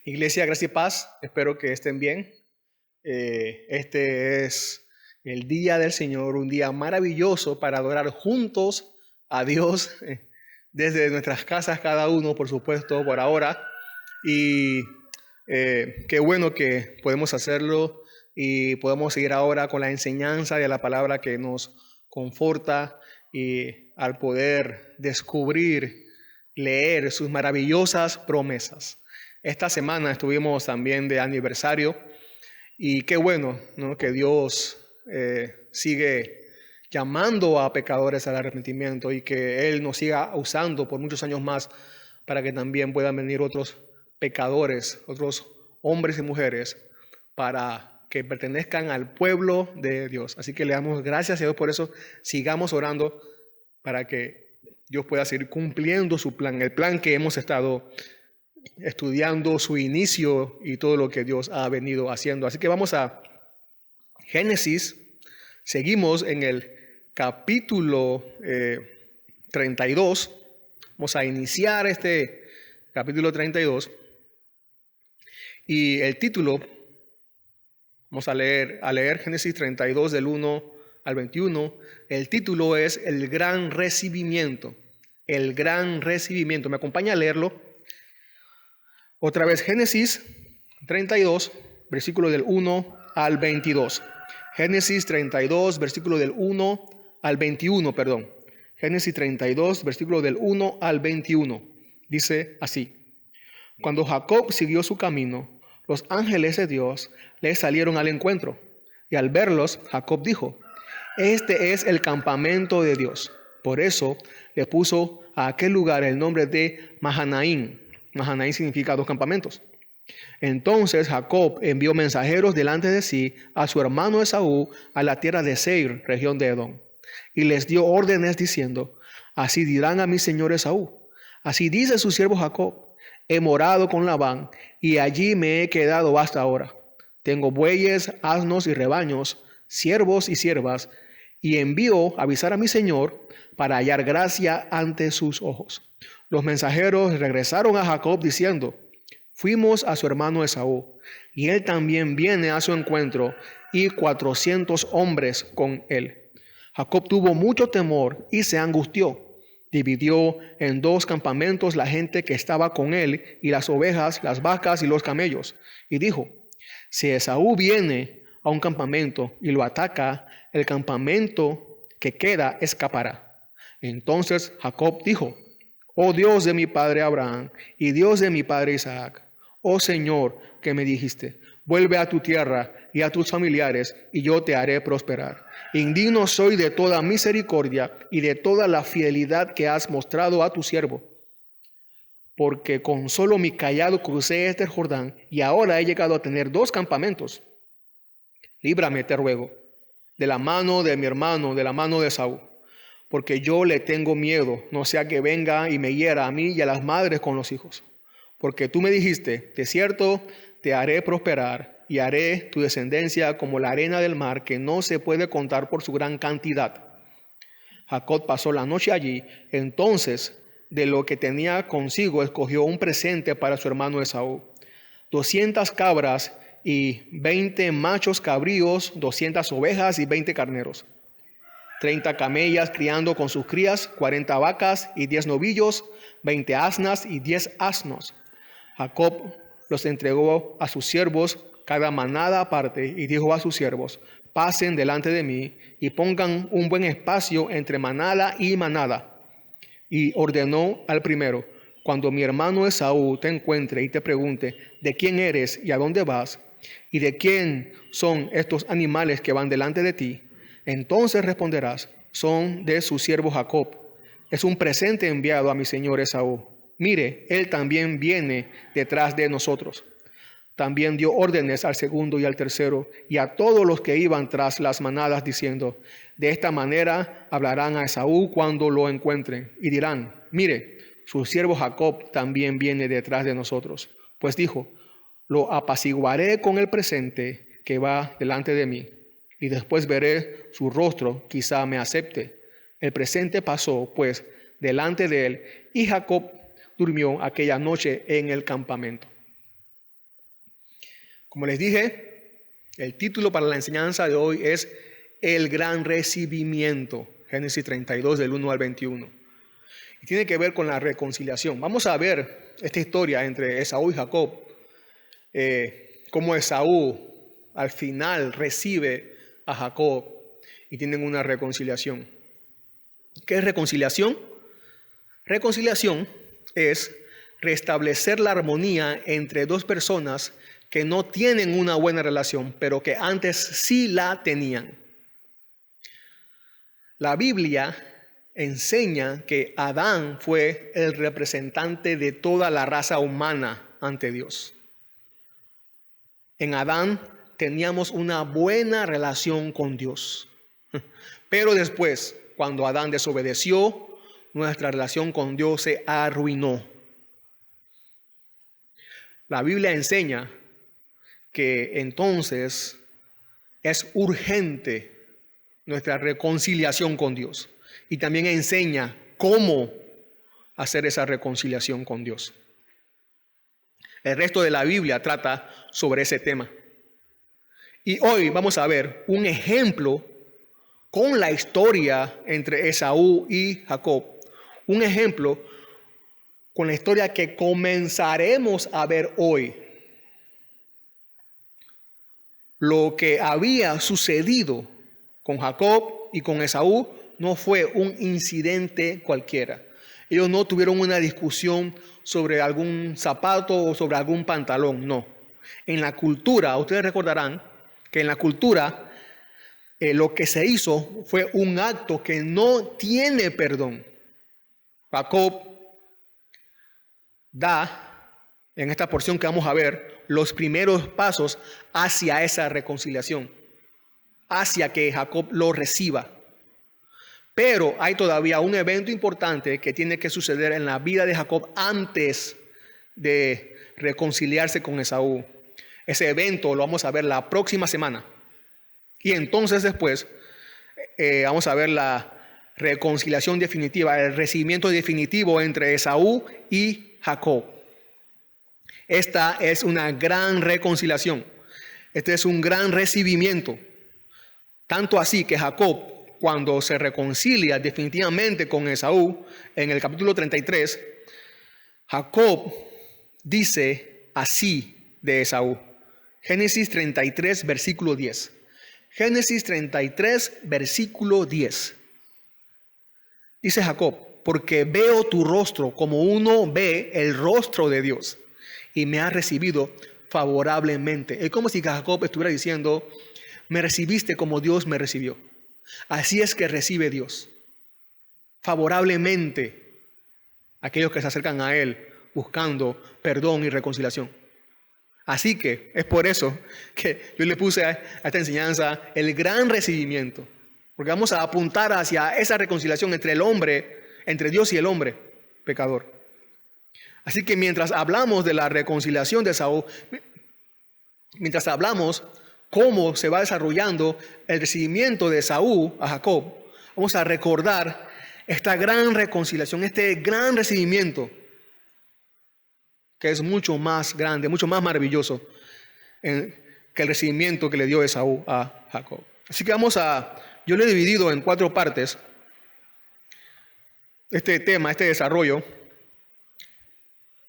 Iglesia, gracia y paz. Espero que estén bien. Este es el día del Señor, un día maravilloso para adorar juntos a Dios desde nuestras casas, cada uno, por supuesto, por ahora. Y qué bueno que podemos hacerlo y podemos seguir ahora con la enseñanza de la palabra que nos conforta y al poder descubrir, leer sus maravillosas promesas. Esta semana estuvimos también de aniversario y qué bueno, ¿no?, que Dios sigue llamando a pecadores al arrepentimiento y que Él nos siga usando por muchos años más para que también puedan venir otros pecadores, otros hombres y mujeres para que pertenezcan al pueblo de Dios. Así que le damos gracias a Dios por eso. Sigamos orando para que Dios pueda seguir cumpliendo su plan, el plan que hemos estado estudiando, su inicio y todo lo que Dios ha venido haciendo. Así que vamos a Génesis. Seguimos en el capítulo 32. Vamos a iniciar este capítulo 32. Y el título, vamos a leer Génesis 32 del 1 al 21. El título es El Gran Recibimiento. El Gran Recibimiento. ¿Me acompaña a leerlo? Otra vez, Génesis 32, versículo del 1 al 22. Génesis 32, versículo del 1 al 21, perdón. Génesis 32, versículo del 1 al 21. Dice así: Cuando Jacob siguió su camino, los ángeles de Dios le salieron al encuentro. Y al verlos, Jacob dijo: Este es el campamento de Dios. Por eso le puso a aquel lugar el nombre de Mahanaim. Mahanaim significa dos campamentos. Entonces Jacob envió mensajeros delante de sí a su hermano Esaú a la tierra de Seir, región de Edom, y les dio órdenes diciendo: Así dirán a mi señor Esaú, así dice su siervo Jacob: He morado con Labán y allí me he quedado hasta ahora. Tengo bueyes, asnos y rebaños, siervos y siervas, y envío a avisar a mi señor para hallar gracia ante sus ojos. Los mensajeros regresaron a Jacob diciendo: Fuimos a su hermano Esaú, y él también viene a su encuentro, y 400 hombres con él. Jacob tuvo mucho temor y se angustió. Dividió en dos campamentos la gente que estaba con él, y las ovejas, las vacas y los camellos. Y dijo: Si Esaú viene a un campamento y lo ataca, el campamento que queda escapará. Entonces Jacob dijo: Oh Dios de mi padre Abraham y Dios de mi padre Isaac, oh Señor, que me dijiste: vuelve a tu tierra y a tus familiares, y yo te haré prosperar. Indigno soy de toda misericordia y de toda la fidelidad que has mostrado a tu siervo, porque con solo mi cayado crucé este Jordán, y ahora he llegado a tener dos campamentos. Líbrame, te ruego, de la mano de mi hermano, de la mano de Esaú, porque yo le tengo miedo, no sea que venga y me hiera a mí y a las madres con los hijos. Porque tú me dijiste: de cierto te haré prosperar y haré tu descendencia como la arena del mar, que no se puede contar por su gran cantidad. Jacob pasó la noche allí. Entonces, de lo que tenía consigo, escogió un presente para su hermano Esaú: 200 cabras y 20 machos cabríos, 200 ovejas y 20 carneros, 30 camellas criando con sus crías, 40 vacas y 10 novillos, 20 asnas y 10 asnos. Jacob los entregó a sus siervos, cada manada aparte, y dijo a sus siervos: Pasen delante de mí y pongan un buen espacio entre manada y manada. Y ordenó al primero: Cuando mi hermano Esaú te encuentre y te pregunte: ¿de quién eres y a dónde vas? ¿Y de quién son estos animales que van delante de ti? Entonces responderás: son de su siervo Jacob. Es un presente enviado a mi señor Esaú. Mire, él también viene detrás de nosotros. También dio órdenes al segundo y al tercero y a todos los que iban tras las manadas, diciendo: De esta manera hablarán a Esaú cuando lo encuentren, y dirán: Mire, su siervo Jacob también viene detrás de nosotros. Pues dijo: Lo apaciguaré con el presente que va delante de mí, y después veré su rostro, quizá me acepte. El presente pasó, pues, delante de él, y Jacob durmió aquella noche en el campamento. Como les dije, el título para la enseñanza de hoy es El gran recibimiento. Génesis 32 del 1 al 21. Y tiene que ver con la reconciliación. Vamos a ver esta historia entre Esaú y Jacob. Cómo Esaú al final recibe a Jacob y tienen una reconciliación. ¿Qué es reconciliación? Reconciliación es restablecer la armonía entre dos personas que no tienen una buena relación, pero que antes sí la tenían. La Biblia enseña que Adán fue el representante de toda la raza humana ante Dios. En Adán teníamos una buena relación con Dios. Pero después, cuando Adán desobedeció, nuestra relación con Dios se arruinó. La Biblia enseña que entonces es urgente nuestra reconciliación con Dios. Y también enseña cómo hacer esa reconciliación con Dios. El resto de la Biblia trata sobre ese tema. Y hoy vamos a ver un ejemplo con la historia entre Esaú y Jacob. Un ejemplo con la historia que comenzaremos a ver hoy. Lo que había sucedido con Jacob y con Esaú no fue un incidente cualquiera. Ellos no tuvieron una discusión sobre algún zapato o sobre algún pantalón, no. En la cultura, ustedes recordarán que en la cultura lo que se hizo fue un acto que no tiene perdón. Jacob da, en esta porción que vamos a ver, los primeros pasos hacia esa reconciliación, hacia que Jacob lo reciba. Pero hay todavía un evento importante que tiene que suceder en la vida de Jacob antes de reconciliarse con Esaú. Ese evento lo vamos a ver la próxima semana. Y entonces después vamos a ver la reconciliación definitiva, el recibimiento definitivo entre Esaú y Jacob. Esta es una gran reconciliación. Este es un gran recibimiento. Tanto así que Jacob, cuando se reconcilia definitivamente con Esaú, en el capítulo 33, Jacob dice así de Esaú. Génesis 33, versículo 10. Génesis 33, versículo 10. Dice Jacob, porque veo tu rostro como uno ve el rostro de Dios y me has recibido favorablemente. Es como si Jacob estuviera diciendo, me recibiste como Dios me recibió. Así es que recibe Dios favorablemente a aquellos que se acercan a Él buscando perdón y reconciliación. Así que es por eso que yo le puse a esta enseñanza el gran recibimiento, porque vamos a apuntar hacia esa reconciliación entre el hombre, entre Dios y el hombre pecador. Así que mientras hablamos de la reconciliación de Esaú, mientras hablamos cómo se va desarrollando el recibimiento de Esaú a Jacob, vamos a recordar esta gran reconciliación, este gran recibimiento, que es mucho más grande, mucho más maravilloso que el recibimiento que le dio Esaú a Jacob. Así que yo lo he dividido en 4 partes, este tema, este desarrollo,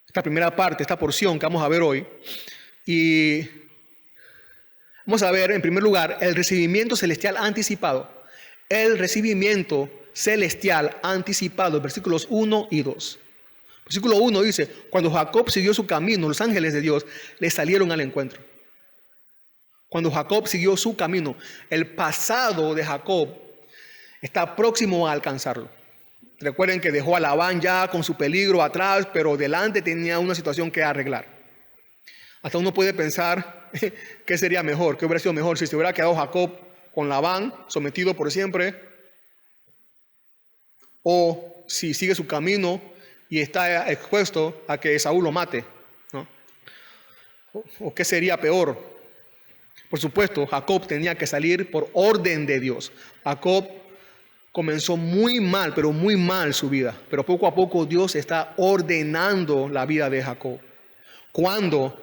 esta primera parte, esta porción que vamos a ver hoy. Y vamos a ver, en primer lugar, el recibimiento celestial anticipado. El recibimiento celestial anticipado, versículos 1 y 2. Versículo 1 dice, cuando Jacob siguió su camino, los ángeles de Dios le salieron al encuentro. Cuando Jacob siguió su camino, el pasado de Jacob está próximo a alcanzarlo. Recuerden que dejó a Labán ya con su peligro atrás, pero delante tenía una situación que arreglar. Hasta uno puede pensar qué sería mejor, qué hubiera sido mejor si se hubiera quedado Jacob con Labán, sometido por siempre, o si sigue su camino y está expuesto a que Esaú lo mate, ¿no? ¿O qué sería peor? Por supuesto, Jacob tenía que salir por orden de Dios. Jacob comenzó muy mal, pero muy mal su vida. Pero poco a poco Dios está ordenando la vida de Jacob. Cuando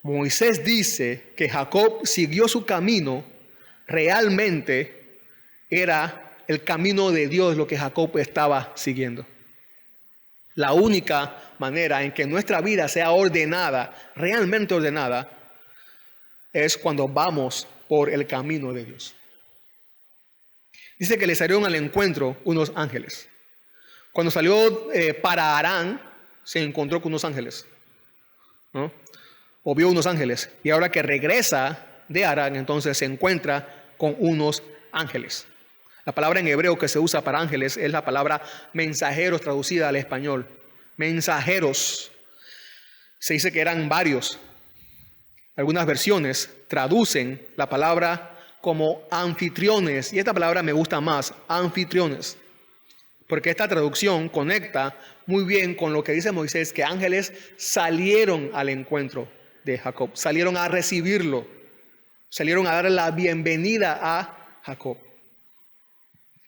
Moisés dice que Jacob siguió su camino, realmente era el camino de Dios lo que Jacob estaba siguiendo. La única manera en que nuestra vida sea ordenada, realmente ordenada, es cuando vamos por el camino de Dios. Dice que le salieron al encuentro unos ángeles. Cuando salió para Harán, se encontró con unos ángeles, ¿no? O vio unos ángeles. Y ahora que regresa de Harán, entonces se encuentra con unos ángeles. La palabra en hebreo que se usa para ángeles es la palabra mensajeros, traducida al español. Mensajeros. Se dice que eran varios. Algunas versiones traducen la palabra como anfitriones. Y esta palabra me gusta más, anfitriones. Porque esta traducción conecta muy bien con lo que dice Moisés, que ángeles salieron al encuentro de Jacob. Salieron a recibirlo. Salieron a darle la bienvenida a Jacob.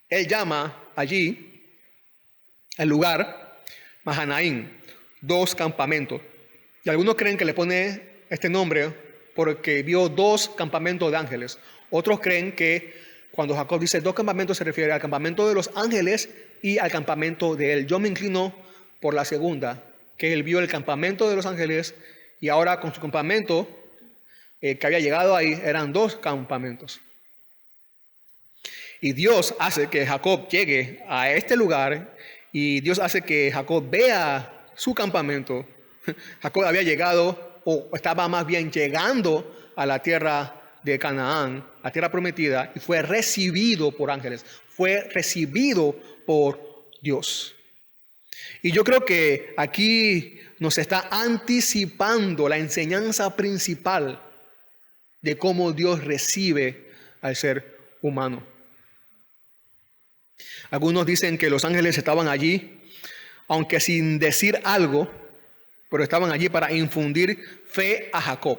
Él llama allí el lugar Mahanaim, 2 campamentos. Y algunos creen que le pone este nombre porque vio 2 campamentos de ángeles. Otros creen que cuando Jacob dice 2 campamentos se refiere al campamento de los ángeles y al campamento de él. Yo me inclino por la segunda, que él vio el campamento de los ángeles y ahora con su campamento que había llegado ahí eran 2 campamentos. Y Dios hace que Jacob llegue a este lugar y Dios hace que Jacob vea su campamento. Jacob había llegado, o estaba más bien llegando a la tierra de Canaán, la tierra prometida, y fue recibido por ángeles, fue recibido por Dios. Y yo creo que aquí nos está anticipando la enseñanza principal de cómo Dios recibe al ser humano. Algunos dicen que los ángeles estaban allí, aunque sin decir algo, pero estaban allí para infundir fe a Jacob.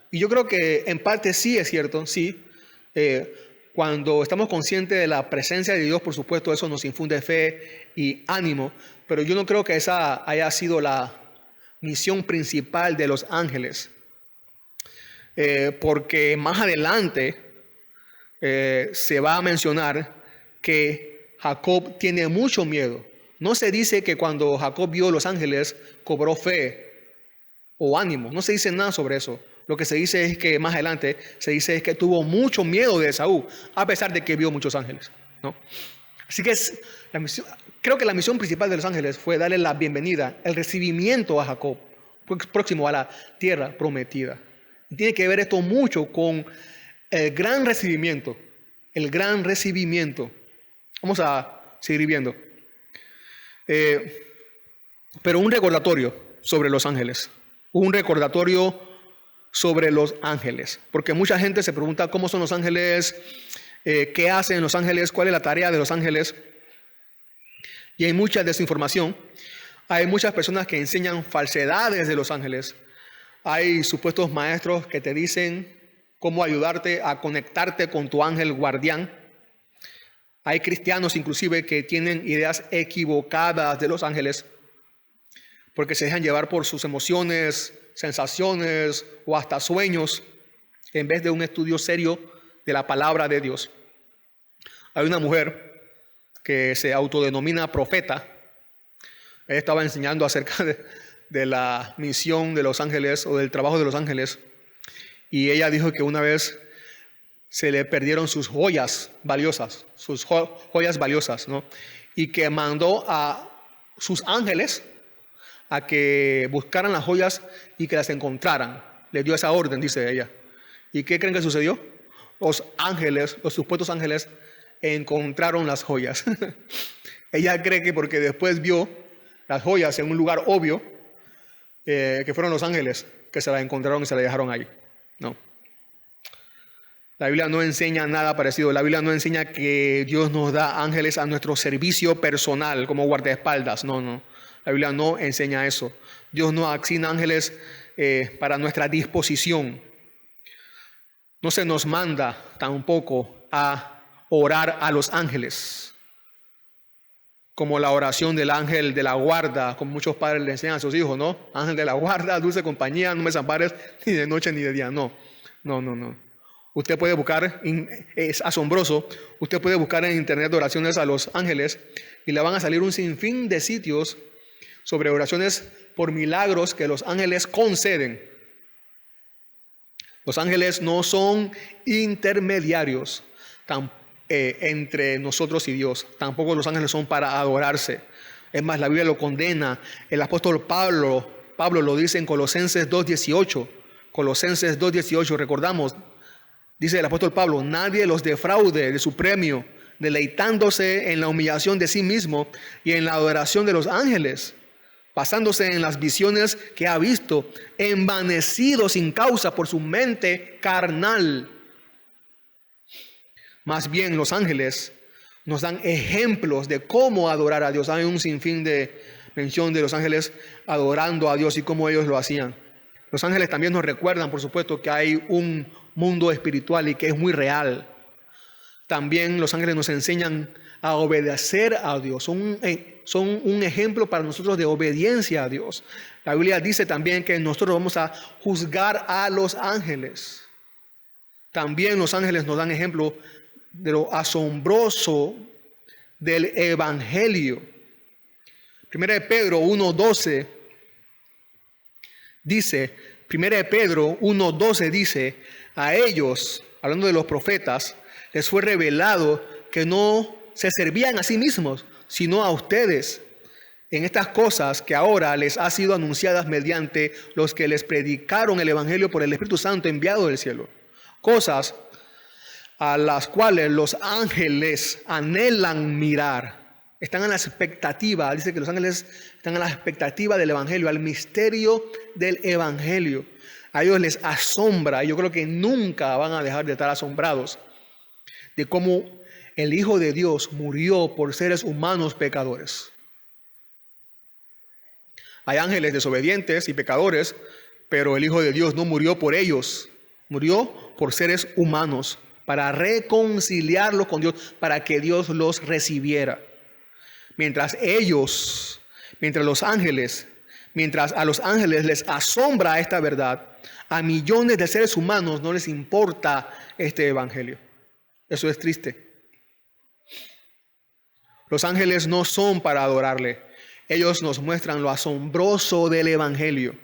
Y yo creo que en parte sí es cierto, sí. Cuando estamos conscientes de la presencia de Dios, por supuesto, eso nos infunde fe y ánimo. Pero yo no creo que esa haya sido la misión principal de los ángeles. Porque más adelante se va a mencionar que Jacob tiene mucho miedo. No se dice que cuando Jacob vio los ángeles cobró fe o ánimo. No se dice nada sobre eso. Lo que se dice es que más adelante se dice es que tuvo mucho miedo de Esaú, a pesar de que vio muchos ángeles, ¿no? Así que creo que la misión principal de los ángeles fue darle la bienvenida, el recibimiento a Jacob, próximo a la tierra prometida. Y tiene que ver esto mucho con el gran recibimiento, el gran recibimiento. Vamos a seguir viendo. Pero un recordatorio sobre los ángeles. Un recordatorio sobre los ángeles. Porque mucha gente se pregunta cómo son los ángeles, qué hacen los ángeles, cuál es la tarea de los ángeles. Y hay mucha desinformación. Hay muchas personas que enseñan falsedades de los ángeles. Hay supuestos maestros que te dicen cómo ayudarte a conectarte con tu ángel guardián. Hay cristianos inclusive que tienen ideas equivocadas de los ángeles porque se dejan llevar por sus emociones, sensaciones o hasta sueños en vez de un estudio serio de la palabra de Dios. Hay una mujer que se autodenomina profeta. Ella estaba enseñando acerca de la misión de los ángeles o del trabajo de los ángeles y ella dijo que una vez se le perdieron sus joyas valiosas, ¿no? Y que mandó a sus ángeles a que buscaran las joyas y que las encontraran. Le dio esa orden, dice ella. ¿Y qué creen que sucedió? Los ángeles, los supuestos ángeles, encontraron las joyas. Ella cree que porque después vio las joyas en un lugar obvio, que fueron los ángeles que se las encontraron y se las dejaron ahí. No. La Biblia no enseña nada parecido. La Biblia no enseña que Dios nos da ángeles a nuestro servicio personal como guardaespaldas. No. La Biblia no enseña eso. Dios no asigna ángeles para nuestra disposición. No se nos manda tampoco a orar a los ángeles. como la oración del ángel de la guarda, como muchos padres le enseñan a sus hijos, ¿no? Ángel de la guarda, dulce compañía, no me desampares ni de noche ni de día. No. Usted puede buscar, es asombroso, usted puede buscar en internet oraciones a los ángeles y le van a salir un sinfín de sitios sobre oraciones por milagros que los ángeles conceden. Los ángeles no son intermediarios entre nosotros y Dios. Tampoco los ángeles son para adorarse. Es más, la Biblia lo condena. El apóstol Pablo lo dice en Colosenses 2:18. Colosenses 2:18, recordamos, dice el apóstol Pablo: nadie los defraude de su premio, deleitándose en la humillación de sí mismo y en la adoración de los ángeles, basándose en las visiones que ha visto, envanecido sin causa por su mente carnal. Más bien, los ángeles nos dan ejemplos de cómo adorar a Dios. Hay un sinfín de mención de los ángeles adorando a Dios y cómo ellos lo hacían. Los ángeles también nos recuerdan, por supuesto, que hay un mundo espiritual y que es muy real. También los ángeles nos enseñan a obedecer a Dios. Son un ejemplo para nosotros de obediencia a Dios. La Biblia dice también que nosotros vamos a juzgar a los ángeles. También los ángeles nos dan ejemplo de lo asombroso del Evangelio. Primera de Pedro 1:12 dice, a ellos, hablando de los profetas, les fue revelado que no se servían a sí mismos, sino a ustedes, en estas cosas que ahora les ha sido anunciadas mediante los que les predicaron el Evangelio por el Espíritu Santo enviado del cielo. Cosas a las cuales los ángeles anhelan mirar. Están en la expectativa, dice que los ángeles están en la expectativa del Evangelio, al misterio del Evangelio. A ellos les asombra, y yo creo que nunca van a dejar de estar asombrados, de cómo el Hijo de Dios murió por seres humanos pecadores. Hay ángeles desobedientes y pecadores, pero el Hijo de Dios no murió por ellos, murió por seres humanos, para reconciliarlos con Dios, para que Dios los recibiera. Mientras a los ángeles les asombra esta verdad, a millones de seres humanos no les importa este evangelio. Eso es triste. Los ángeles no son para adorarle. Ellos nos muestran lo asombroso del evangelio.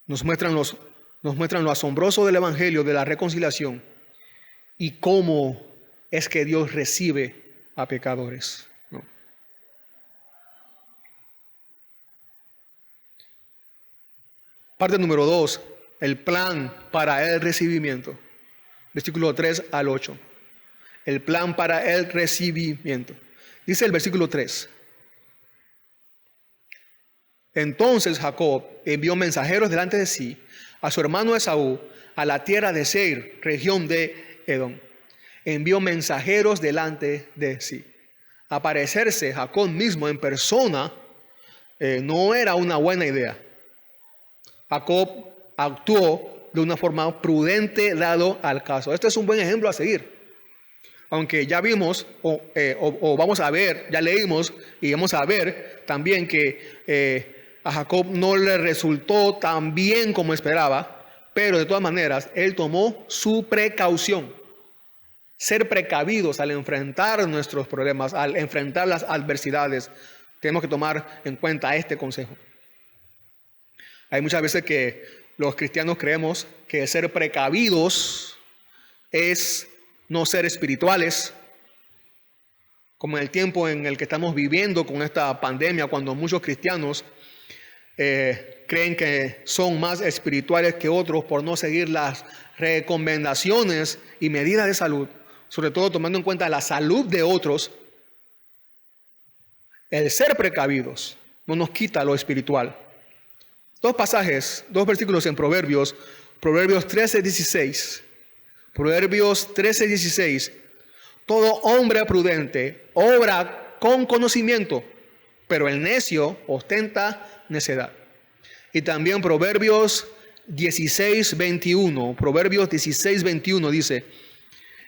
Nos muestran lo asombroso del evangelio, de la reconciliación, y cómo es que Dios recibe a pecadores. ¿No? Parte número 2, el plan para el recibimiento. Versículo 3 al 8. El plan para el recibimiento. Dice el versículo 3. Entonces Jacob envió mensajeros delante de sí a su hermano Esaú, a la tierra de Seir, región de Edom. Envió mensajeros delante de sí. Aparecerse Jacob mismo en persona no era una buena idea. Jacob actuó de una forma prudente dado al caso. Este es un buen ejemplo a seguir. Aunque ya vimos, o vamos a ver, ya leímos y vamos a ver también que a Jacob no le resultó tan bien como esperaba, pero de todas maneras, él tomó su precaución. Ser precavidos al enfrentar nuestros problemas, al enfrentar las adversidades, tenemos que tomar en cuenta este consejo. Hay muchas veces que los cristianos creemos que ser precavidos es no ser espirituales, como en el tiempo en el que estamos viviendo con esta pandemia, cuando muchos cristianos creen que son más espirituales que otros por no seguir las recomendaciones y medidas de salud, sobre todo tomando en cuenta la salud de otros. El ser precavidos no nos quita lo espiritual. Dos versículos en Proverbios 13:16. Proverbios 13:16. Todo hombre prudente obra con conocimiento, pero el necio ostenta necedad. Y también Proverbios 16:21. Proverbios 16:21 dice: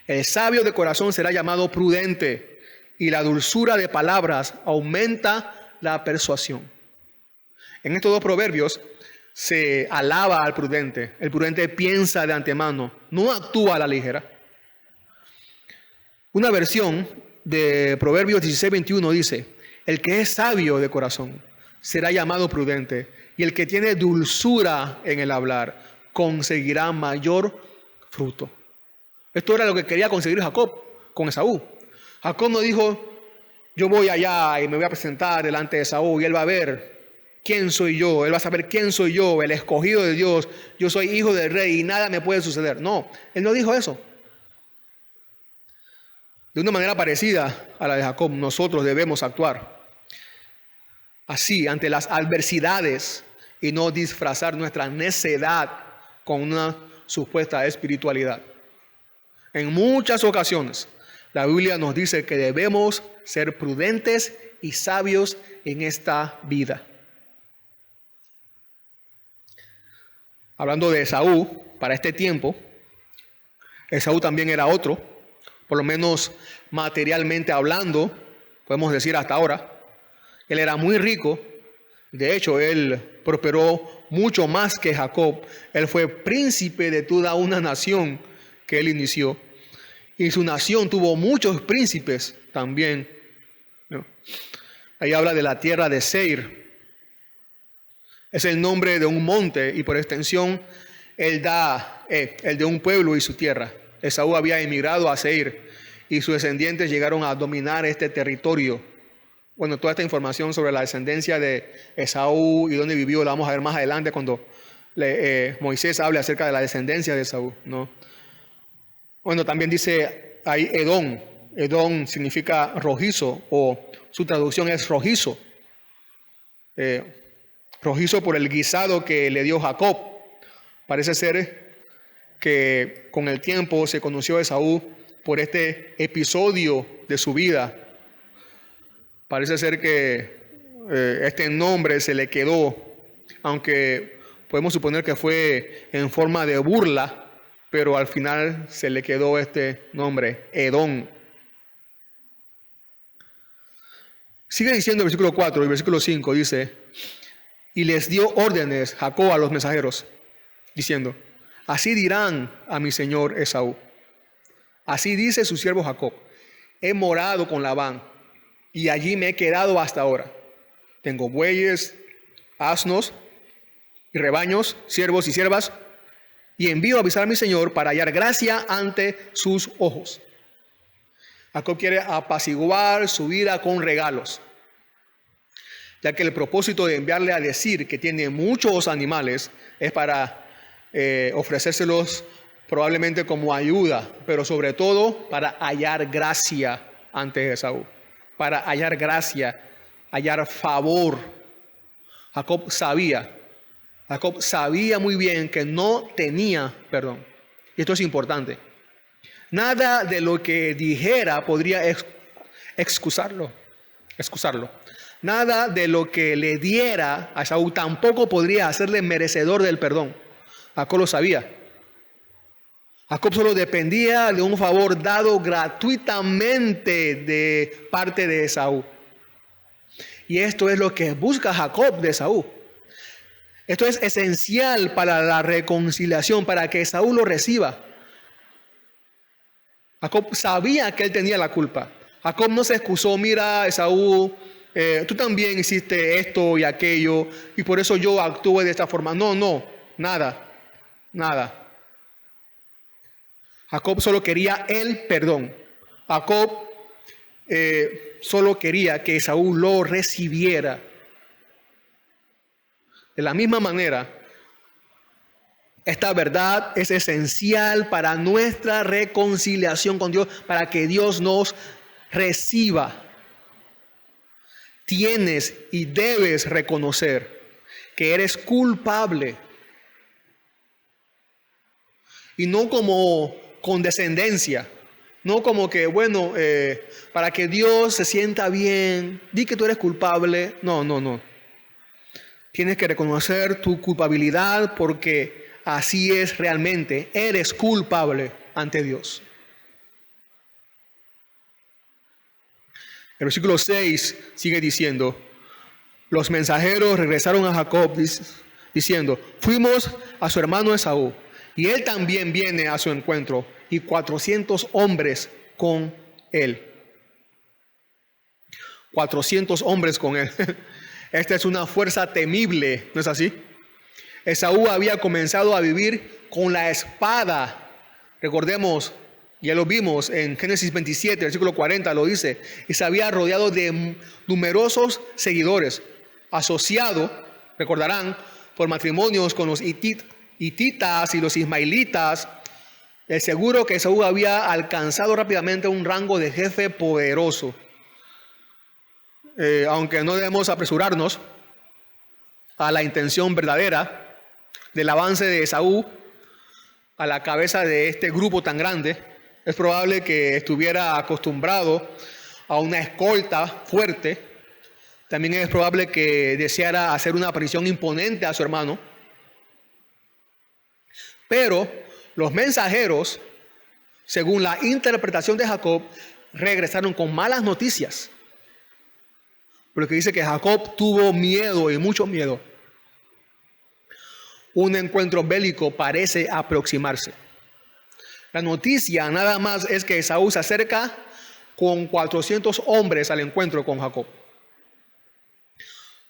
el sabio de corazón será llamado prudente, y la dulzura de palabras aumenta la persuasión. En estos dos proverbios se alaba al prudente. El prudente piensa de antemano, no actúa a la ligera. Una versión de Proverbios 16:21 dice: el que es sabio de corazón será llamado prudente, y el que tiene dulzura en el hablar conseguirá mayor fruto. Esto era lo que quería conseguir Jacob con Esaú. Jacob no dijo: yo voy allá y me voy a presentar delante de Esaú y él va a ver quién soy yo, él va a saber quién soy yo, el escogido de Dios, yo soy hijo del rey y nada me puede suceder. No, él no dijo eso. De una manera parecida a la de Jacob, nosotros debemos actuar así ante las adversidades y no disfrazar nuestra necedad con una supuesta espiritualidad. En muchas ocasiones, la Biblia nos dice que debemos ser prudentes y sabios en esta vida. Hablando de Esaú, para este tiempo, Esaú también era otro, por lo menos materialmente hablando, podemos decir hasta ahora. Él era muy rico, de hecho él prosperó mucho más que Jacob. Él fue príncipe de toda una nación que él inició. Y su nación tuvo muchos príncipes también, ¿no? Ahí habla de la tierra de Seir. Es el nombre de un monte y por extensión el de un pueblo y su tierra. Esaú había emigrado a Seir y sus descendientes llegaron a dominar este territorio. Bueno, toda esta información sobre la descendencia de Esaú y dónde vivió la vamos a ver más adelante cuando Moisés hable acerca de la descendencia de Esaú, ¿no? Bueno, también dice ahí Edom. Edom significa rojizo, o su traducción es rojizo. Rojizo por el guisado que le dio Jacob. Parece ser que con el tiempo se conoció a Esaú por este episodio de su vida. Parece ser que este nombre se le quedó, aunque podemos suponer que fue en forma de burla, pero al final se le quedó este nombre, Edom. Sigue diciendo el versículo 4 y el versículo 5 dice: y les dio órdenes Jacob a los mensajeros, diciendo: así dirán a mi señor Esaú, así dice su siervo Jacob, he morado con Labán y allí me he quedado hasta ahora. Tengo bueyes, asnos y rebaños, siervos y siervas, y envío a avisar a mi señor para hallar gracia ante sus ojos. Jacob quiere apaciguar su vida con regalos, ya que el propósito de enviarle a decir que tiene muchos animales es para ofrecérselos probablemente como ayuda, pero sobre todo para hallar gracia ante Esaú, para hallar gracia, hallar favor. Jacob sabía muy bien que no tenía perdón. Y esto es importante. Nada de lo que dijera podría excusarlo. Nada de lo que le diera a Esaú tampoco podría hacerle merecedor del perdón. Jacob lo sabía. Jacob solo dependía de un favor dado gratuitamente de parte de Esaú. Y esto es lo que busca Jacob de Esaú. Esto es esencial para la reconciliación, para que Esaú lo reciba. Jacob sabía que él tenía la culpa. Jacob no se excusó: mira, Esaú, tú también hiciste esto y aquello, y por eso yo actué de esta forma. No, nada. Jacob solo quería el perdón. Jacob solo quería que Esaú lo recibiera. De la misma manera, esta verdad es esencial para nuestra reconciliación con Dios, para que Dios nos reciba. Tienes y debes reconocer que eres culpable. Y no como condescendencia, no como que, bueno, para que Dios se sienta bien, di que tú eres culpable. No. Tienes que reconocer tu culpabilidad porque así es realmente. Eres culpable ante Dios. El versículo 6 sigue diciendo, los mensajeros regresaron a Jacob diciendo, fuimos a su hermano Esaú, y él también viene a su encuentro, y 400 hombres con él. 400 hombres con él. Esta es una fuerza temible, ¿no es así? Esaú había comenzado a vivir con la espada. Recordemos, ya lo vimos en Génesis 27, versículo 40, lo dice, y se había rodeado de numerosos seguidores, asociado, recordarán, por matrimonios con los hititas y los ismaelitas. Es seguro que Esaú había alcanzado rápidamente un rango de jefe poderoso. Aunque no debemos apresurarnos a la intención verdadera del avance de Esaú a la cabeza de este grupo tan grande, es probable que estuviera acostumbrado a una escolta fuerte. También es probable que deseara hacer una aparición imponente a su hermano. Pero los mensajeros, según la interpretación de Jacob, regresaron con malas noticias. Porque dice que Jacob tuvo miedo y mucho miedo. Un encuentro bélico parece aproximarse. La noticia nada más es que Esaú se acerca con 400 hombres al encuentro con Jacob.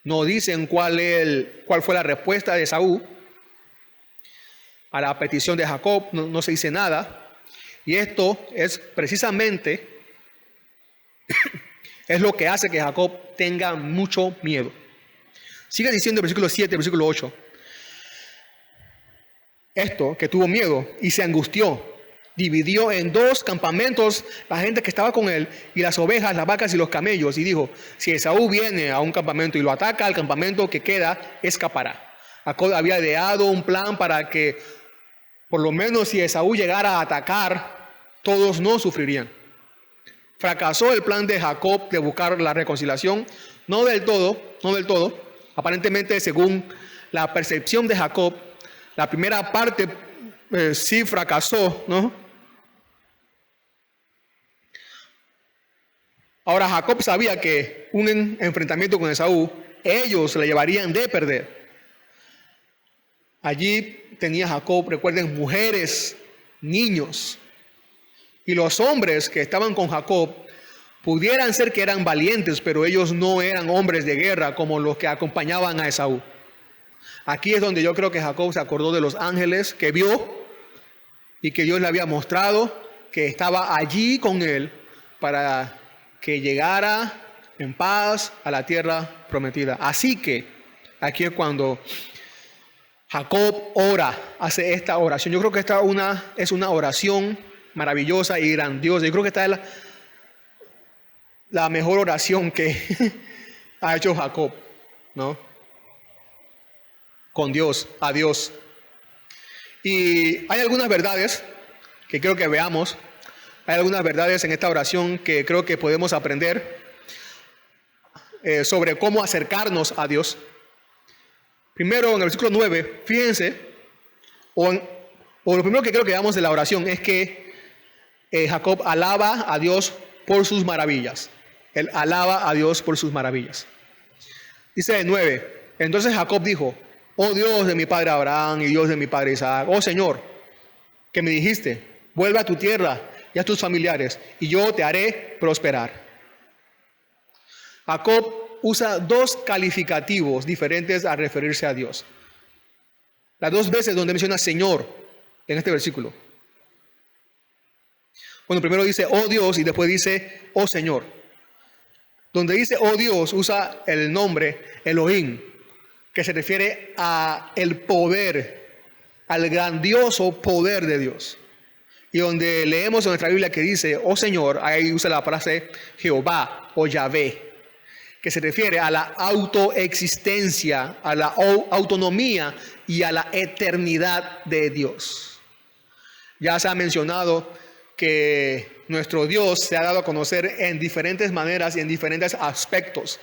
No dicen cuál fue la respuesta de Esaú a la petición de Jacob, no se dice nada. Y esto es precisamente es lo que hace que Jacob tenga mucho miedo. Sigue diciendo el versículo 7, el versículo 8. Esto, que tuvo miedo y se angustió, dividió en dos campamentos la gente que estaba con él, y las ovejas, las vacas y los camellos, y dijo, si Esaú viene a un campamento y lo ataca, al campamento que queda escapará. Jacob había ideado un plan para que, por lo menos si Esaú llegara a atacar, todos no sufrirían. Fracasó el plan de Jacob de buscar la reconciliación, no del todo. Aparentemente, según la percepción de Jacob, la primera parte sí fracasó, ¿no? Ahora Jacob sabía que un enfrentamiento con Esaú, ellos le llevarían de perder. Allí tenía Jacob, recuerden, mujeres, niños. Y los hombres que estaban con Jacob pudieran ser que eran valientes, pero ellos no eran hombres de guerra como los que acompañaban a Esaú. Aquí es donde yo creo que Jacob se acordó de los ángeles que vio y que Dios le había mostrado que estaba allí con él para que llegara en paz a la tierra prometida. Así que aquí es cuando Jacob ora, hace esta oración. Yo creo que esta es una oración maravillosa y grandiosa. Yo creo que esta es la mejor oración que ha hecho Jacob, ¿no? Con Dios, a Dios. Y hay algunas verdades que creo que veamos. Hay algunas verdades en esta oración que creo que podemos aprender sobre cómo acercarnos a Dios. Primero, en el versículo 9, fíjense, o lo primero que creo que veamos de la oración es que Jacob alaba a Dios por sus maravillas. Él alaba a Dios por sus maravillas. Dice el 9, entonces Jacob dijo, oh Dios de mi padre Abraham y Dios de mi padre Isaac, oh Señor, que me dijiste, vuelve a tu tierra y a tus familiares, y yo te haré prosperar. Jacob usa dos calificativos diferentes al referirse a Dios. Las dos veces donde menciona Señor en este versículo. Bueno, primero dice, oh Dios, y después dice, oh Señor. Donde dice, oh Dios, usa el nombre Elohim, que se refiere a el poder, al grandioso poder de Dios. Y donde leemos en nuestra Biblia que dice, oh Señor, ahí usa la frase Jehová o Yahvé, que se refiere a la autoexistencia, a la autonomía y a la eternidad de Dios. Ya se ha mencionado que nuestro Dios se ha dado a conocer en diferentes maneras y en diferentes aspectos.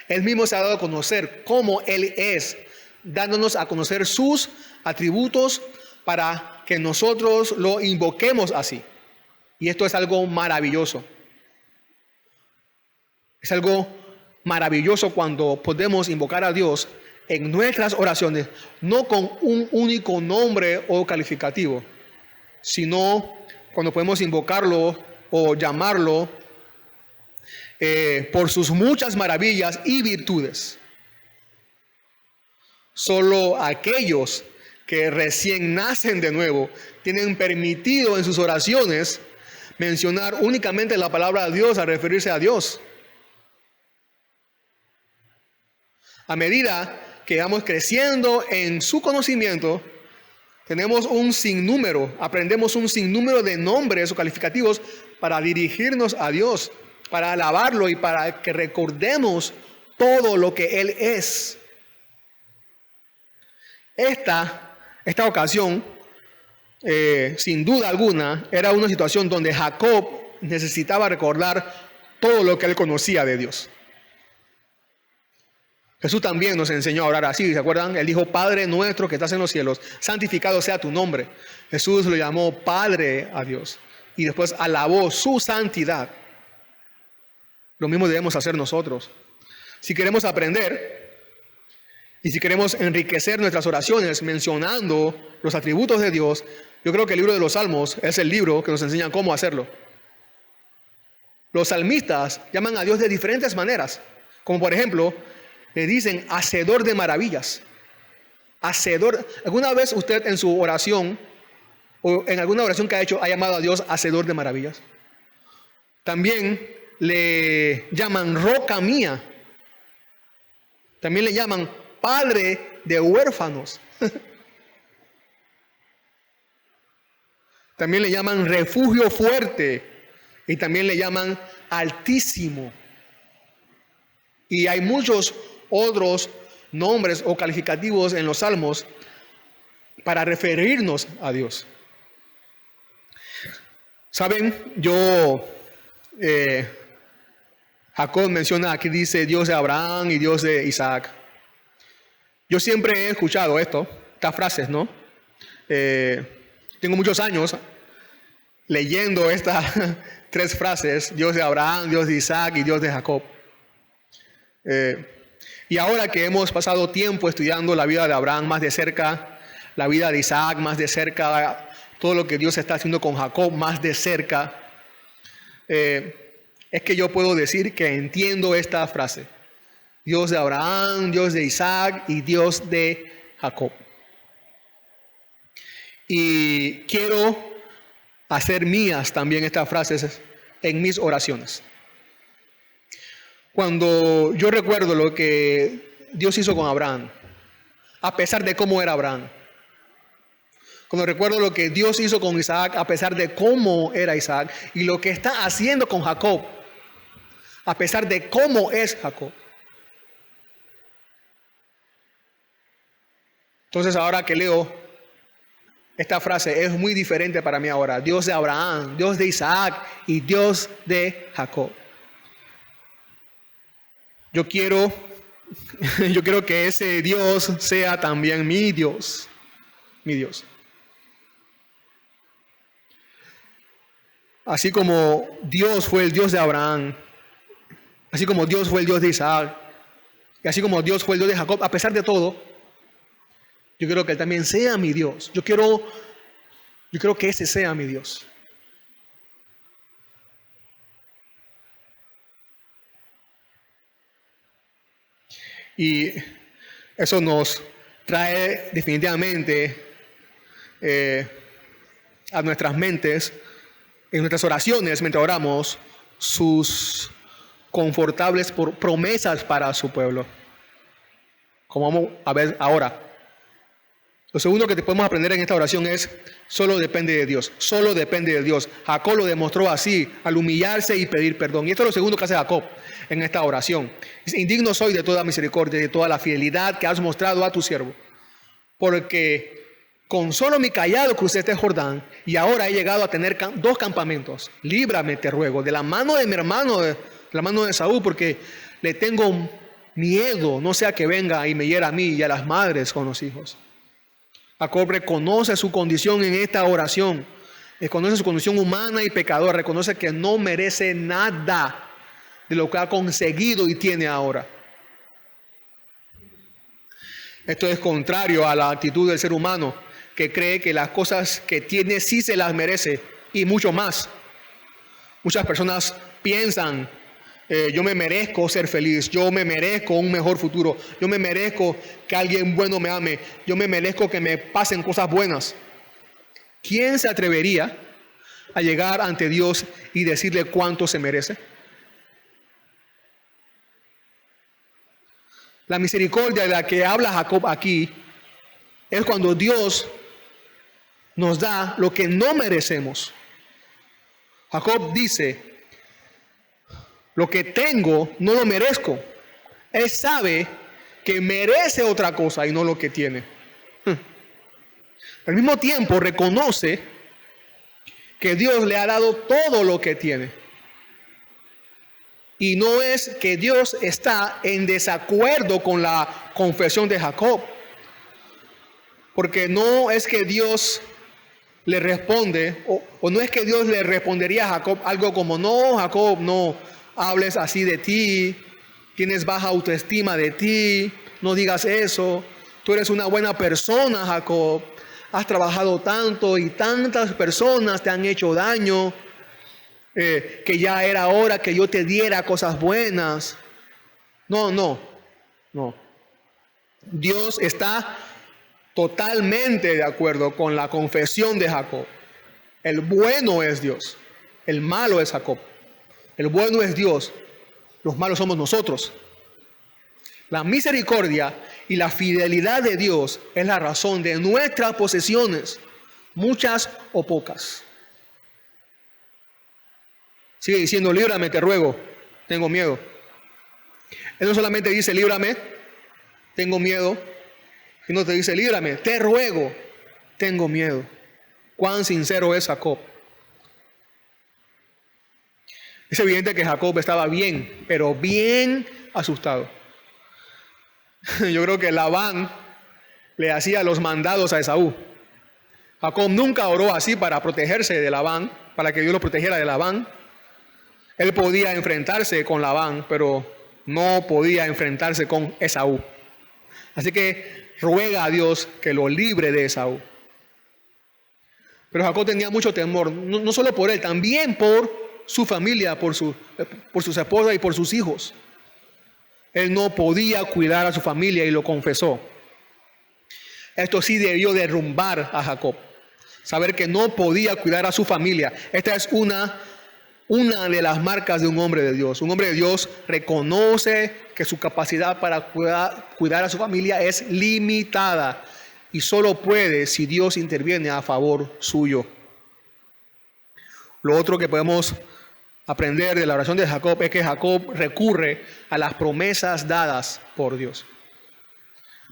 Él mismo se ha dado a conocer cómo Él es, dándonos a conocer sus atributos para que nosotros lo invoquemos así. Y esto es algo maravilloso. Es algo maravilloso cuando podemos invocar a Dios en nuestras oraciones, no con un único nombre o calificativo, sino cuando podemos invocarlo o llamarlo por sus muchas maravillas y virtudes. Solo aquellos que recién nacen de nuevo tienen permitido en sus oraciones mencionar únicamente la palabra de Dios al referirse a Dios. A medida que vamos creciendo en su conocimiento, tenemos un sinnúmero, aprendemos un sinnúmero de nombres o calificativos para dirigirnos a Dios, para alabarlo y para que recordemos todo lo que Él es. Esta ocasión, sin duda alguna, era una situación donde Jacob necesitaba recordar todo lo que él conocía de Dios. Jesús también nos enseñó a orar así, ¿se acuerdan? Él dijo, Padre nuestro que estás en los cielos, santificado sea tu nombre. Jesús lo llamó Padre a Dios y después alabó su santidad. Lo mismo debemos hacer nosotros. Si queremos aprender y si queremos enriquecer nuestras oraciones mencionando los atributos de Dios, yo creo que el libro de los Salmos es el libro que nos enseña cómo hacerlo. Los salmistas llaman a Dios de diferentes maneras, como por ejemplo, le dicen hacedor de maravillas. Hacedor. ¿Alguna vez usted en su oración o en alguna oración que ha hecho ha llamado a Dios hacedor de maravillas? También le llaman roca mía. También le llaman padre de huérfanos. También le llaman refugio fuerte y también le llaman altísimo. Y hay muchos otros nombres o calificativos en los salmos para referirnos a Dios. Saben, Jacob menciona aquí, dice Dios de Abraham y Dios de Isaac. Yo siempre he escuchado estas frases, ¿no? Tengo muchos años leyendo estas tres frases, Dios de Abraham, Dios de Isaac y Dios de Jacob. Y ahora que hemos pasado tiempo estudiando la vida de Abraham más de cerca, la vida de Isaac más de cerca, todo lo que Dios está haciendo con Jacob más de cerca, es que yo puedo decir que entiendo esta frase. Dios de Abraham, Dios de Isaac y Dios de Jacob. Y quiero hacer mías también estas frases en mis oraciones. Cuando yo recuerdo lo que Dios hizo con Abraham, a pesar de cómo era Abraham. Cuando recuerdo lo que Dios hizo con Isaac, a pesar de cómo era Isaac. Y lo que está haciendo con Jacob, a pesar de cómo es Jacob. Entonces ahora que leo esta frase es muy diferente para mí ahora. Dios de Abraham, Dios de Isaac y Dios de Jacob. Yo quiero que ese Dios sea también mi Dios. Mi Dios. Así como Dios fue el Dios de Abraham, así como Dios fue el Dios de Isaac, y así como Dios fue el Dios de Jacob, a pesar de todo, yo quiero que Él también sea mi Dios. Yo quiero que ese sea mi Dios. Y eso nos trae definitivamente a nuestras mentes, en nuestras oraciones, mientras oramos, sus confortables promesas para su pueblo. Como vamos a ver ahora. Lo segundo que podemos aprender en esta oración es, solo depende de Dios, solo depende de Dios. Jacob lo demostró así, al humillarse y pedir perdón. Y esto es lo segundo que hace Jacob en esta oración. Dice, indigno soy de toda misericordia y de toda la fidelidad que has mostrado a tu siervo. Porque con solo mi callado crucé este Jordán y ahora he llegado a tener 2 campamentos. Líbrame, te ruego, de la mano de mi hermano, de la mano de Saúl, porque le tengo miedo, no sea que venga y me hiera a mí y a las madres con los hijos. Jacob reconoce su condición en esta oración. Reconoce su condición humana y pecadora. Reconoce que no merece nada de lo que ha conseguido y tiene ahora. Esto es contrario a la actitud del ser humano, que cree que las cosas que tiene sí se las merece y mucho más. Muchas personas piensan, yo me merezco ser feliz, yo me merezco un mejor futuro, yo me merezco que alguien bueno me ame, yo me merezco que me pasen cosas buenas. ¿Quién se atrevería a llegar ante Dios y decirle cuánto se merece? La misericordia de la que habla Jacob aquí es cuando Dios nos da lo que no merecemos. Jacob dice, lo que tengo no lo merezco. Él sabe que merece otra cosa y no lo que tiene. Al mismo tiempo reconoce que Dios le ha dado todo lo que tiene. Y no es que Dios está en desacuerdo con la confesión de Jacob. Porque no es que Dios le responde, o no es que Dios le respondería a Jacob algo como, no, Jacob, no hables así de ti, tienes baja autoestima de ti, no digas eso, tú eres una buena persona, Jacob, has trabajado tanto y tantas personas te han hecho daño, que ya era hora que yo te diera cosas buenas. No. Dios está totalmente de acuerdo con la confesión de Jacob. El bueno es Dios, el malo es Jacob. El bueno es Dios, los malos somos nosotros. La misericordia y la fidelidad de Dios es la razón de nuestras posesiones, muchas o pocas. Sigue diciendo, líbrame, te ruego, tengo miedo. Él no solamente dice, líbrame, tengo miedo, sino te dice, líbrame, te ruego, tengo miedo. Cuán sincero es Jacob. Es evidente que Jacob estaba bien, pero bien asustado. Yo creo que Labán le hacía los mandados a Esaú. Jacob nunca oró así para protegerse de Labán, para que Dios lo protegiera de Labán. Él podía enfrentarse con Labán, pero no podía enfrentarse con Esaú. Así que ruega a Dios que lo libre de Esaú. Pero Jacob tenía mucho temor, no solo por él, también por su familia, por sus esposas y por sus hijos. Él no podía cuidar a su familia y lo confesó. Esto sí debió derrumbar a Jacob. Saber que no podía cuidar a su familia. Esta es una de las marcas de un hombre de Dios. Un hombre de Dios reconoce que su capacidad para cuidar a su familia es limitada y solo puede si Dios interviene a favor suyo. Lo otro que podemos aprender de la oración de Jacob es que Jacob recurre a las promesas dadas por Dios.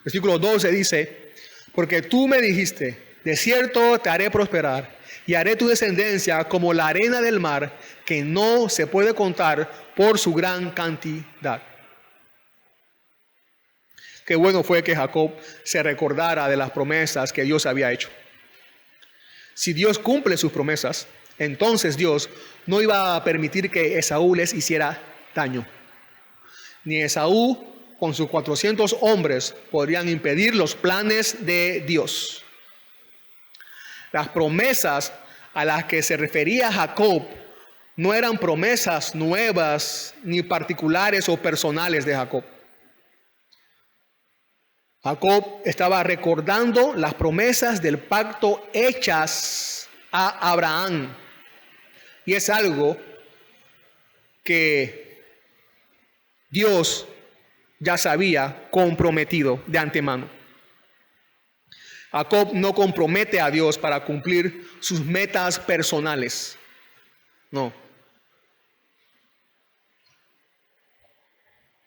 Versículo 12 dice, porque tú me dijiste, de cierto te haré prosperar y haré tu descendencia como la arena del mar, que no se puede contar por su gran cantidad. Qué bueno fue que Jacob se recordara de las promesas que Dios había hecho. Si Dios cumple sus promesas, entonces Dios no iba a permitir que Esaú les hiciera daño. Ni Esaú con sus 400 hombres podrían impedir los planes de Dios. Las promesas a las que se refería Jacob no eran promesas nuevas ni particulares o personales de Jacob. Jacob estaba recordando las promesas del pacto hechas a Abraham. Y es algo que Dios ya sabía comprometido de antemano. Jacob no compromete a Dios para cumplir sus metas personales. No.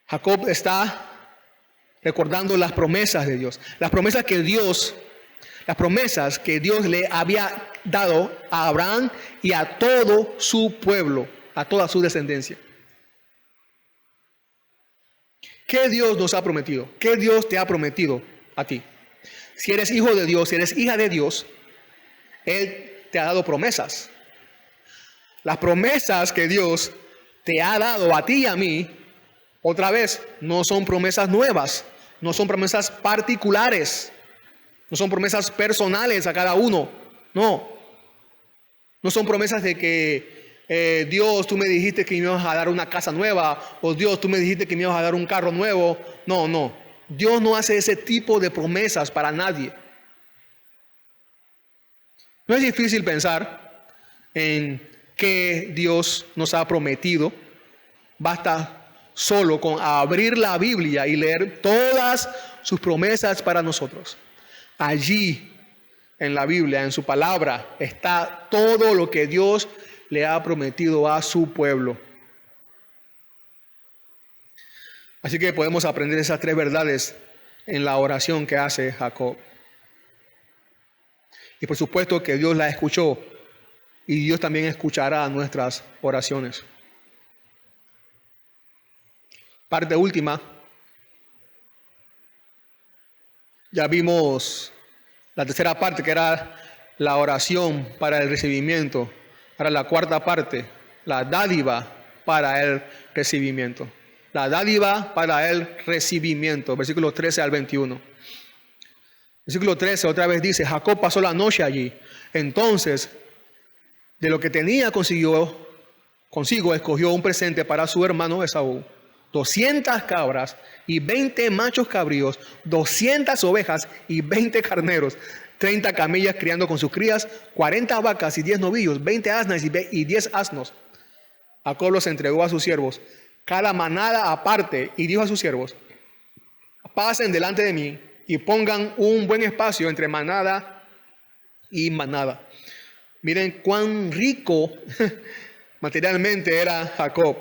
Jacob está recordando las promesas de Dios. Las promesas que Dios le había dado a Abraham y a todo su pueblo, a toda su descendencia. ¿Qué Dios nos ha prometido? ¿Qué Dios te ha prometido a ti? Si eres hijo de Dios, si eres hija de Dios, Él te ha dado promesas. Las promesas que Dios te ha dado a ti y a mí, otra vez, no son promesas nuevas, no son promesas particulares, no son promesas personales a cada uno, no son promesas de que Dios, tú me dijiste que me ibas a dar una casa nueva, o Dios, tú me dijiste que me ibas a dar un carro nuevo. No, Dios no hace ese tipo de promesas para nadie. No es difícil pensar en qué Dios nos ha prometido. Basta solo con abrir la Biblia y leer todas sus promesas para nosotros. Allí, en la Biblia, en su palabra, está todo lo que Dios le ha prometido a su pueblo. Así que podemos aprender esas tres verdades en la oración que hace Jacob. Y por supuesto que Dios la escuchó y Dios también escuchará nuestras oraciones. Parte última. Ya vimos la tercera parte, que era la oración para el recibimiento. Ahora la cuarta parte, la dádiva para el recibimiento. La dádiva para el recibimiento. Versículos 13 al 21. Versículo 13 otra vez dice, Jacob pasó la noche allí. Entonces, de lo que tenía consigo escogió un presente para su hermano Esaú. 200 cabras y 20 machos cabríos, 200 ovejas y 20 carneros, 30 camellas criando con sus crías, 40 vacas y 10 novillos, 20 asnas y 10 asnos. Jacob los entregó a sus siervos, cada manada aparte, y dijo a sus siervos, pasen delante de mí y pongan un buen espacio entre manada y manada. Miren cuán rico materialmente era Jacob.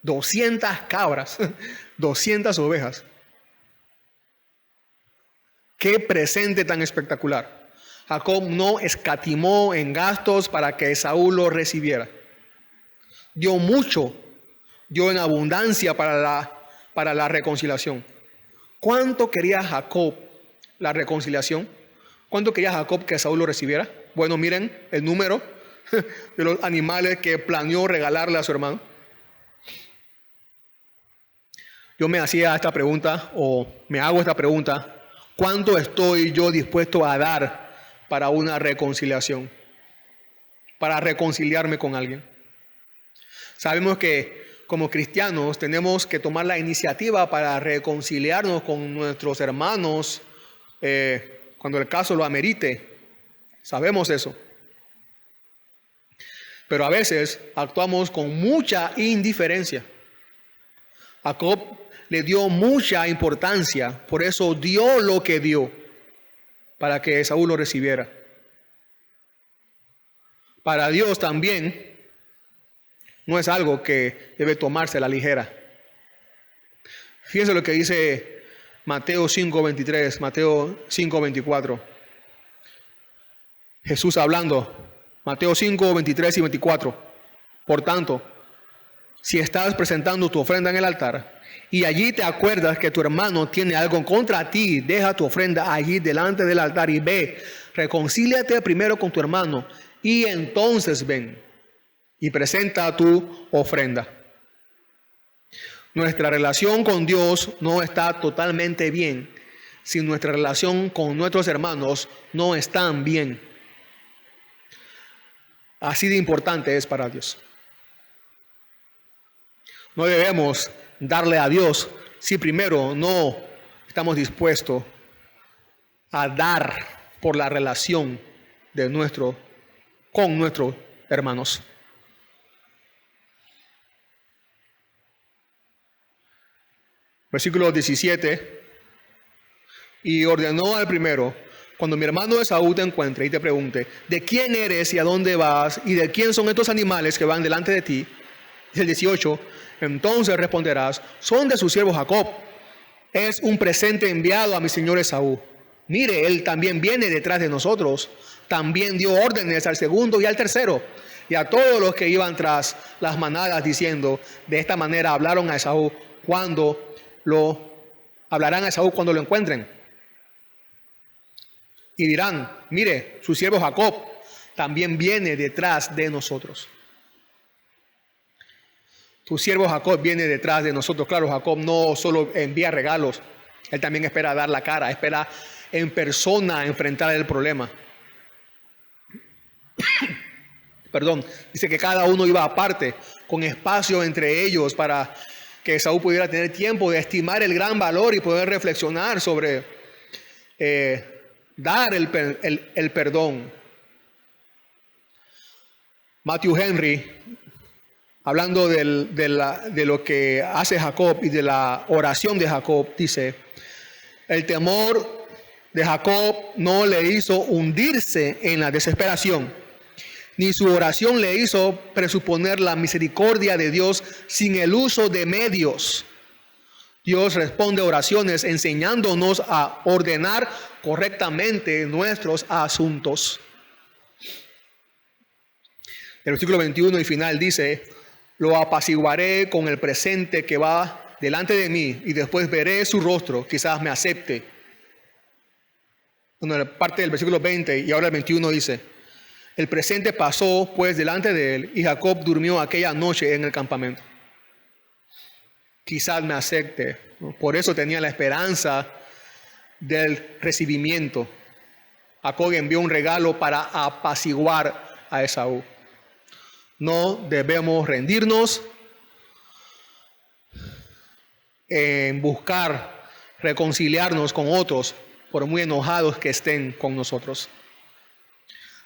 200 cabras, 200 ovejas. Qué presente tan espectacular. Jacob no escatimó en gastos para que Esaú lo recibiera. Dio mucho, dio en abundancia para la reconciliación. ¿Cuánto quería Jacob la reconciliación? ¿Cuánto quería Jacob que Esaú lo recibiera? Bueno, miren el número de los animales que planeó regalarle a su hermano. Yo me hacía esta pregunta, o me hago esta pregunta: ¿cuánto estoy yo dispuesto a dar para una reconciliación? Para reconciliarme con alguien. Sabemos que como cristianos tenemos que tomar la iniciativa para reconciliarnos con nuestros hermanos cuando el caso lo amerite. Sabemos eso. Pero a veces actuamos con mucha indiferencia. Jacob le dio mucha importancia, por eso dio lo que dio, para que Esaú lo recibiera. Para Dios también no es algo que debe tomarse a la ligera. Fíjense lo que dice Mateo 5:23, Mateo 5:24. Jesús hablando, Mateo 5:23 y 24. Por tanto, si estás presentando tu ofrenda en el altar y allí te acuerdas que tu hermano tiene algo contra ti, deja tu ofrenda allí delante del altar y ve, reconcíliate primero con tu hermano y entonces ven y presenta tu ofrenda. Nuestra relación con Dios no está totalmente bien si nuestra relación con nuestros hermanos no está bien. Así de importante es para Dios. No debemos darle a Dios si primero no estamos dispuestos a dar por la relación con nuestros hermanos. Versículo 17. Y ordenó al primero: cuando mi hermano Esaú te encuentre y te pregunte, ¿de quién eres y a dónde vas? ¿Y de quién son estos animales que van delante de ti? Dice el 18. Entonces responderás: son de su siervo Jacob. Es un presente enviado a mi señor Esaú. Mire, él también viene detrás de nosotros. También dio órdenes al segundo y al tercero, y a todos los que iban tras las manadas, diciendo: de esta manera hablarán a Esaú cuando lo encuentren. Y dirán: mire, su siervo Jacob también viene detrás de nosotros. Tu siervo Jacob viene detrás de nosotros. Claro, Jacob no solo envía regalos, él también espera dar la cara, espera en persona enfrentar el problema. Perdón, dice que cada uno iba aparte, con espacio entre ellos para que Esaú pudiera tener tiempo de estimar el gran valor y poder reflexionar sobre dar el perdón. Matthew Henry, hablando de lo que hace Jacob y de la oración de Jacob, dice: el temor de Jacob no le hizo hundirse en la desesperación, ni su oración le hizo presuponer la misericordia de Dios sin el uso de medios. Dios responde oraciones enseñándonos a ordenar correctamente nuestros asuntos. El versículo 21 y final dice: lo apaciguaré con el presente que va delante de mí, y después veré su rostro, quizás me acepte. Bueno, parte del versículo 20 y ahora el 21 dice: el presente pasó pues delante de él, y Jacob durmió aquella noche en el campamento. Quizás me acepte. Por eso tenía la esperanza del recibimiento. Jacob envió un regalo para apaciguar a Esaú. No debemos rendirnos en buscar reconciliarnos con otros, por muy enojados que estén con nosotros.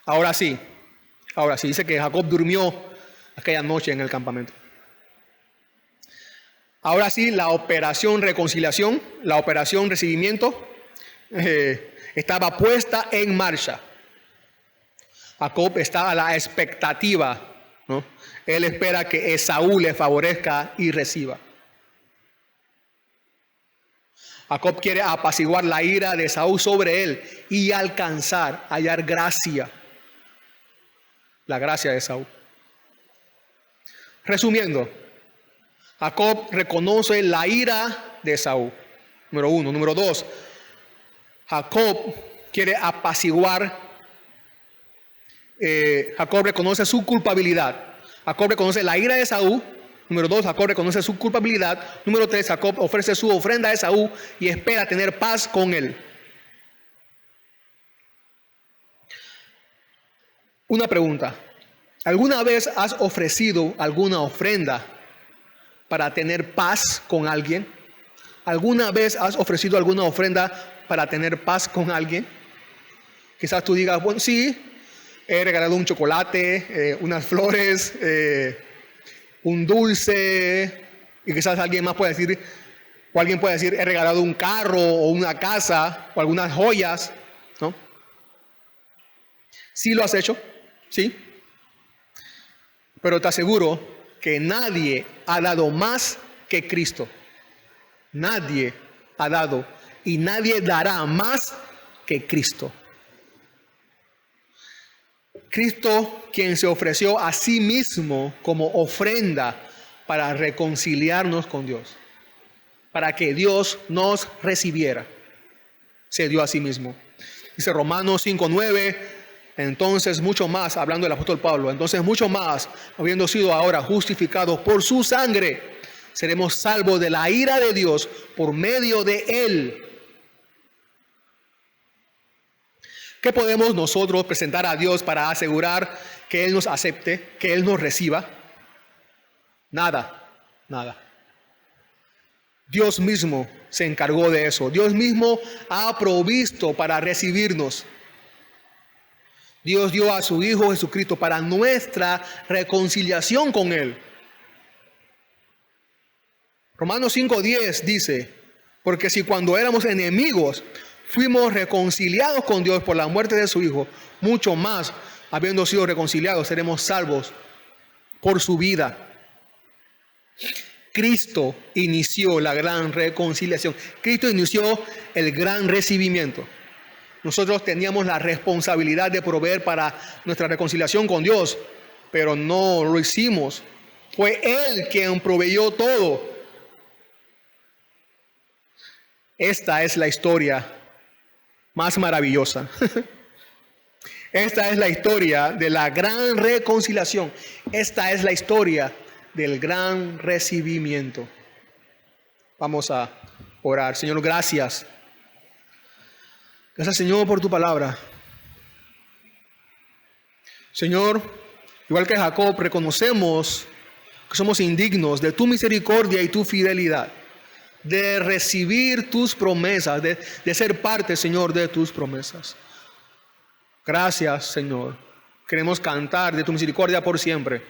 Ahora sí, dice que Jacob durmió aquella noche en el campamento. Ahora sí, la operación reconciliación, la operación recibimiento, estaba puesta en marcha. Jacob está a la expectativa, ¿no? Él espera que Esaú le favorezca y reciba. Jacob quiere apaciguar la ira de Esaú sobre él y hallar gracia. La gracia de Esaú. Resumiendo, Jacob reconoce la ira de Esaú. Número 1. Número 2. Jacob quiere apaciguar. Jacob reconoce su culpabilidad. Jacob reconoce la ira de Esaú. Número 2. Jacob reconoce su culpabilidad. Número 3. Jacob ofrece su ofrenda a Esaú y espera tener paz con él. Una pregunta: ¿alguna vez has ofrecido alguna ofrenda para tener paz con alguien? ¿Alguna vez has ofrecido alguna ofrenda para tener paz con alguien? Quizás tú digas: bueno, sí, he regalado un chocolate, unas flores, un dulce, y quizás alguien más puede decir, o alguien puede decir: he regalado un carro o una casa o algunas joyas, ¿no? ¿Sí lo has hecho? Sí. Pero te aseguro que nadie ha dado más que Cristo. Nadie ha dado y nadie dará más que Cristo. Cristo, quien se ofreció a sí mismo como ofrenda para reconciliarnos con Dios, para que Dios nos recibiera, se dio a sí mismo. Dice Romanos 5:9: entonces mucho más, hablando del apóstol Pablo, entonces mucho más, habiendo sido ahora justificados por su sangre, seremos salvos de la ira de Dios por medio de él. ¿Qué podemos nosotros presentar a Dios para asegurar que él nos acepte, que él nos reciba? Nada. Dios mismo se encargó de eso. Dios mismo ha provisto para recibirnos. Dios dio a su Hijo Jesucristo para nuestra reconciliación con él. Romanos 5:10 dice: porque si cuando éramos enemigos fuimos reconciliados con Dios por la muerte de su Hijo, mucho más, habiendo sido reconciliados, seremos salvos por su vida. Cristo inició la gran reconciliación. Cristo inició el gran recibimiento. Nosotros teníamos la responsabilidad de proveer para nuestra reconciliación con Dios, pero no lo hicimos. Fue Él quien proveyó todo. Esta es la historia más maravillosa. Esta es la historia de la gran reconciliación. Esta es la historia del gran recibimiento. Vamos a orar. Señor, gracias. Gracias, Señor, por tu palabra. Señor, igual que Jacob, reconocemos que somos indignos de tu misericordia y tu fidelidad, de recibir tus promesas, de ser parte, Señor, de tus promesas. Gracias, Señor. Queremos cantar de tu misericordia por siempre.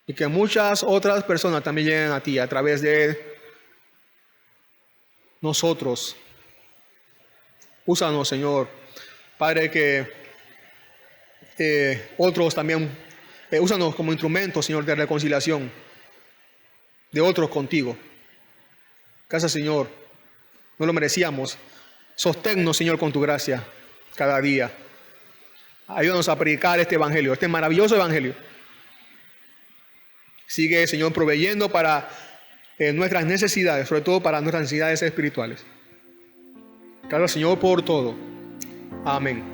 Y que muchas otras personas también lleguen a ti a través de nosotros. Úsanos, Señor. Padre, que otros también, úsanos como instrumentos, Señor, de reconciliación de otros contigo. Gracias, Señor. No lo merecíamos. Sosténnos, Señor, con tu gracia cada día. Ayúdanos a predicar este evangelio, este maravilloso evangelio. Sigue, Señor, proveyendo para nuestras necesidades, sobre todo para nuestras necesidades espirituales. Gracias, Señor, por todo. Amén.